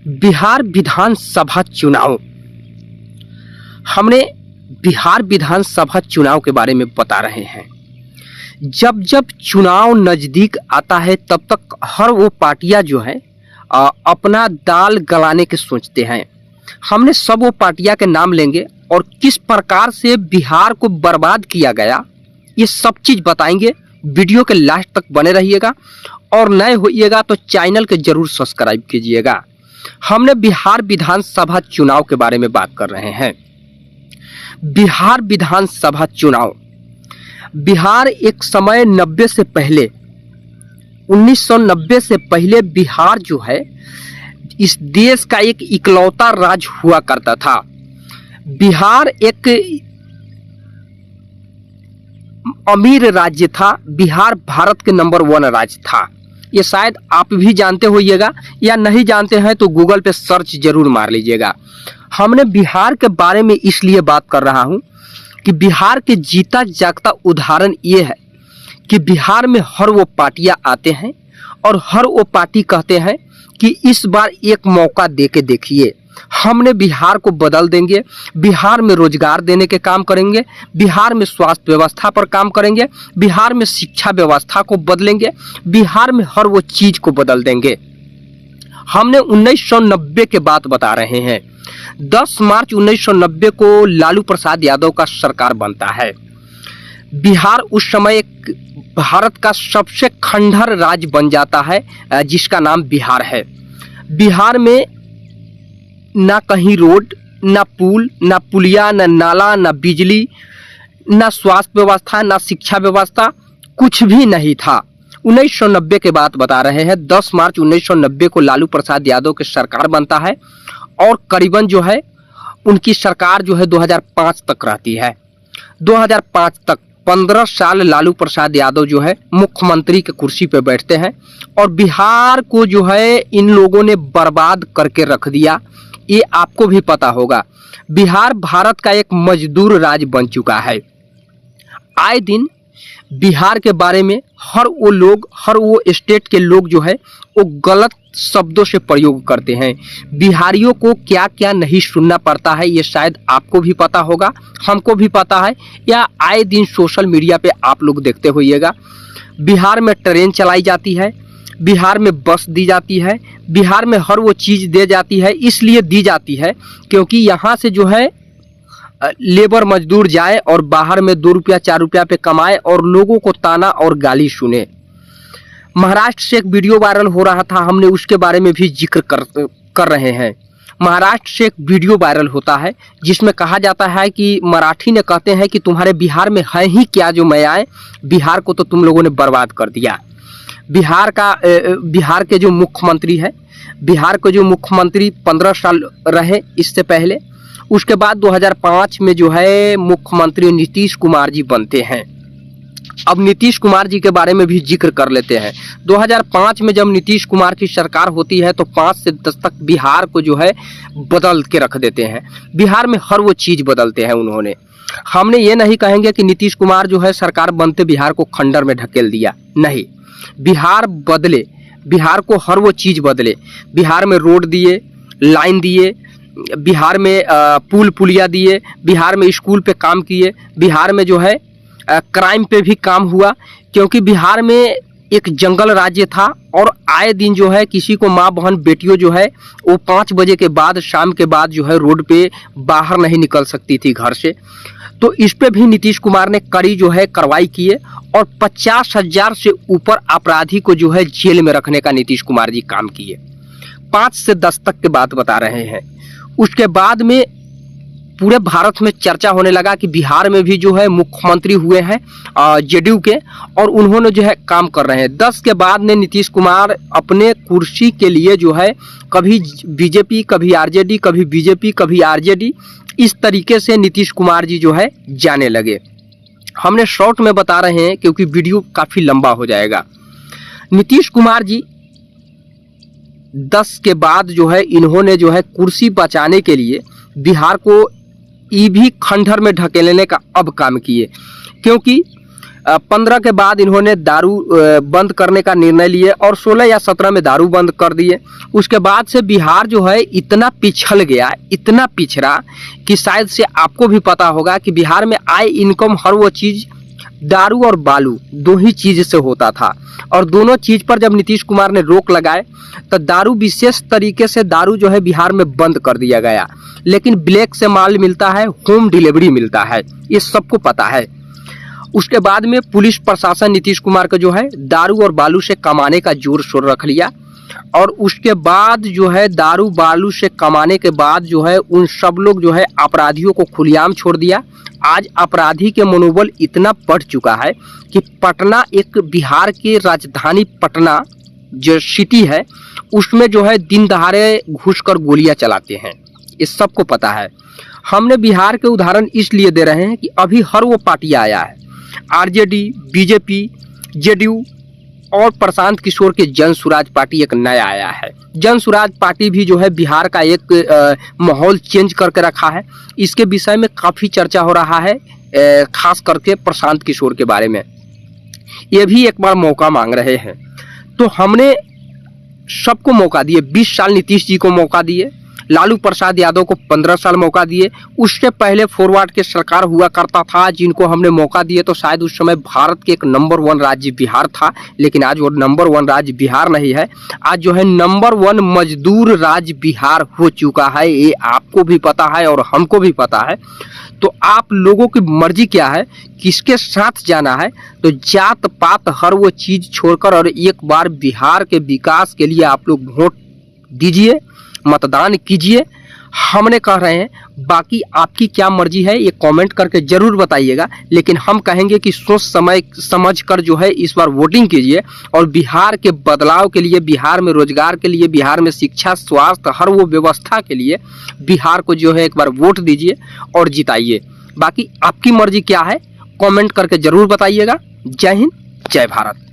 बिहार विधानसभा चुनाव। हमने बिहार विधानसभा चुनाव के बारे में बता रहे हैं। जब जब चुनाव नज़दीक आता है तब तक हर वो पार्टियां जो है अपना दाल गलाने के सोचते हैं। हमने सब वो पार्टियां के नाम लेंगे और किस प्रकार से बिहार को बर्बाद किया गया ये सब चीज़ बताएंगे। वीडियो के लास्ट तक बने रहिएगा और नए होइएगा तो चैनल के जरूर सब्सक्राइब कीजिएगा। हमने बिहार विधानसभा चुनाव के बारे में बात कर रहे हैं। बिहार विधानसभा चुनाव, बिहार एक समय 1990 से पहले बिहार जो है इस देश का एक इकलौता राज्य हुआ करता था। बिहार एक अमीर राज्य था। बिहार भारत के नंबर 1 राज्य था। ये शायद आप भी जानते होइएगा या नहीं जानते हैं तो गूगल पे सर्च जरूर मार लीजिएगा। हमने बिहार के बारे में इसलिए बात कर रहा हूँ कि बिहार के जीता जागता उदाहरण ये है कि बिहार में हर वो पार्टियां आते हैं और हर वो पार्टी कहते हैं कि इस बार एक मौका दे के देखिए, हमने बिहार को बदल देंगे, बिहार में रोजगार देने के काम करेंगे, बिहार में स्वास्थ्य व्यवस्था पर काम करेंगे, बिहार में शिक्षा व्यवस्था को बदलेंगे, बिहार में हर वो चीज को बदल देंगे। हमने 1990 के बात बता रहे हैं। 10 मार्च 1990 को लालू प्रसाद यादव का सरकार बनता है। बिहार उस समय एक भारत का सबसे खंडहर राज्य बन जाता है जिसका नाम बिहार है। बिहार में ना कहीं रोड, ना पुल, ना पुलिया, ना नाला, ना बिजली, ना स्वास्थ्य व्यवस्था, ना शिक्षा व्यवस्था, कुछ भी नहीं था। 1990 के बात बता रहे हैं। 10 मार्च 1990 को लालू प्रसाद यादव की सरकार बनता है और करीबन जो है उनकी सरकार जो है 2005 तक रहती है। 2005 तक 15 साल लालू प्रसाद यादव जो है मुख्यमंत्री के कुर्सी पे बैठते हैं और बिहार को जो है इन लोगों ने बर्बाद करके रख दिया। ये आपको भी पता होगा। बिहार भारत का एक मजदूर राज्य बन चुका है। आए दिन बिहार के बारे में हर वो स्टेट के लोग जो है वो गलत शब्दों से प्रयोग करते हैं। बिहारियों को क्या क्या नहीं सुनना पड़ता है ये शायद आपको भी पता होगा, हमको भी पता है, या आए दिन सोशल मीडिया पे आप लोग देखते होइएगा। बिहार में ट्रेन चलाई जाती है, बिहार में बस दी जाती है, बिहार में हर वो चीज़ दे जाती है। इसलिए दी जाती है क्योंकि यहाँ से जो है लेबर मजदूर जाए और बाहर में 2 रुपया 4 रुपया पे कमाए और लोगों को ताना और गाली सुने। महाराष्ट्र से एक वीडियो वायरल हो रहा था, हमने उसके बारे में भी जिक्र कर रहे हैं। महाराष्ट्र से एक वीडियो वायरल होता है जिसमें कहा जाता है कि मराठी ने कहते हैं कि तुम्हारे बिहार में है ही क्या जो मैं आए, बिहार को तो तुम लोगों ने बर्बाद कर दिया। बिहार के जो मुख्यमंत्री है, बिहार के जो मुख्यमंत्री 15 साल रहे इससे पहले, उसके बाद 2005 में जो है मुख्यमंत्री नीतीश कुमार जी बनते हैं। अब नीतीश कुमार जी के बारे में भी जिक्र कर लेते हैं। 2005 में जब नीतीश कुमार की सरकार होती है तो 5 से 10 तक बिहार को जो है बदल के रख देते हैं। बिहार में हर वो चीज़ बदलते हैं उन्होंने। हमने ये नहीं कहेंगे कि नीतीश कुमार जो है सरकार बनते बिहार को खंडर में ढकेल दिया, नहीं। बिहार बदले, बिहार को हर वो चीज़ बदले। बिहार में रोड दिए, लाइन दिए, बिहार में पुल पुलिया दिए, बिहार में स्कूल पे काम किए, बिहार में जो है क्राइम पे भी काम हुआ क्योंकि बिहार में एक जंगल राज्य था और आए दिन जो है किसी को माँ बहन बेटियों जो है वो 5 बजे के बाद, शाम के बाद जो है रोड पे बाहर नहीं निकल सकती थी घर से। तो इस पे भी नीतीश कुमार ने कड़ी जो है कार्रवाई किए और 50,000 से ऊपर अपराधी को जो है जेल में रखने का नीतीश कुमार जी काम किए। 5 से 10 तक की बात बता रहे हैं। उसके बाद में पूरे भारत में चर्चा होने लगा कि बिहार में भी जो है मुख्यमंत्री हुए हैं जेडीयू के और उन्होंने जो है काम कर रहे हैं। 10 के बाद में नीतीश कुमार अपने कुर्सी के लिए जो है कभी बीजेपी, कभी आरजेडी, कभी बीजेपी, कभी आरजेडी, इस तरीके से नीतीश कुमार जी जो है जाने लगे। हमने शॉर्ट में बता रहे हैं क्योंकि वीडियो काफ़ी लंबा हो जाएगा। नीतीश कुमार जी 10 के बाद जो है इन्होंने जो है कुर्सी बचाने के लिए बिहार को भी खंडहर में ढकेलने का अब काम किए क्योंकि 15 के बाद इन्होंने दारू बंद करने का निर्णय लिए और 16 या 17 में दारू बंद कर दिए। उसके बाद से बिहार जो है इतना पिछड़ गया, इतना पिछड़ा कि शायद से आपको भी पता होगा कि बिहार में आय इनकम हर वो चीज़ दारू और बालू दो ही चीज़ से होता था। और दोनों चीज़ पर जब नीतीश कुमार ने रोक लगाए तो दारू विशेष तरीके से दारू जो है बिहार में बंद कर दिया गया, लेकिन ब्लैक से माल मिलता है, होम डिलीवरी मिलता है, ये सबको पता है। उसके बाद में पुलिस प्रशासन नीतीश कुमार का जो है दारू और बालू से कमाने का जोर शोर रख लिया। और उसके बाद जो है दारू बालू से कमाने के बाद जो है उन सब लोग जो है अपराधियों को खुलेआम छोड़ दिया। आज अपराधी के मनोबल इतना बढ़ चुका है कि पटना, एक बिहार की राजधानी पटना जो सिटी है, उसमें जो है दिन दहाड़े घुसकर गोलियां चलाते हैं, ये सबको पता है। हमने बिहार के उदाहरण इसलिए दे रहे हैं कि अभी हर वो पार्टी आया है, आरजेडी, बीजेपी, जेडीयू और प्रशांत किशोर के जन स्वराज पार्टी एक नया आया है। जन स्वराज पार्टी भी जो है बिहार का एक माहौल चेंज करके रखा है। इसके विषय में काफ़ी चर्चा हो रहा है, खास करके प्रशांत किशोर के बारे में। ये भी एक बार मौका मांग रहे हैं, तो हमने सबको मौका दिए। 20 साल नीतीश जी को मौका दिए, लालू प्रसाद यादव को 15 साल मौका दिए। उससे पहले फॉरवर्ड के सरकार हुआ करता था जिनको हमने मौका दिए, तो शायद उस समय भारत के एक नंबर 1 राज्य बिहार था, लेकिन आज वो नंबर 1 राज्य बिहार नहीं है। आज जो है नंबर 1 मजदूर राज्य बिहार हो चुका है, ये आपको भी पता है और हमको भी पता है। तो आप लोगों की मर्जी क्या है, किसके साथ जाना है, तो जात पात हर वो चीज़ छोड़कर और एक बार बिहार के विकास के लिए आप लोग वोट दीजिए, मतदान कीजिए, हमने कह रहे हैं। बाकी आपकी क्या मर्जी है ये कमेंट करके ज़रूर बताइएगा, लेकिन हम कहेंगे कि सोच समझ कर जो है इस बार वोटिंग कीजिए और बिहार के बदलाव के लिए, बिहार में रोजगार के लिए, बिहार में शिक्षा, स्वास्थ्य, हर वो व्यवस्था के लिए बिहार को जो है एक बार वोट दीजिए और जिताइए। बाकी आपकी मर्जी क्या है कमेंट करके ज़रूर बताइएगा। जय हिंद, जय भारत।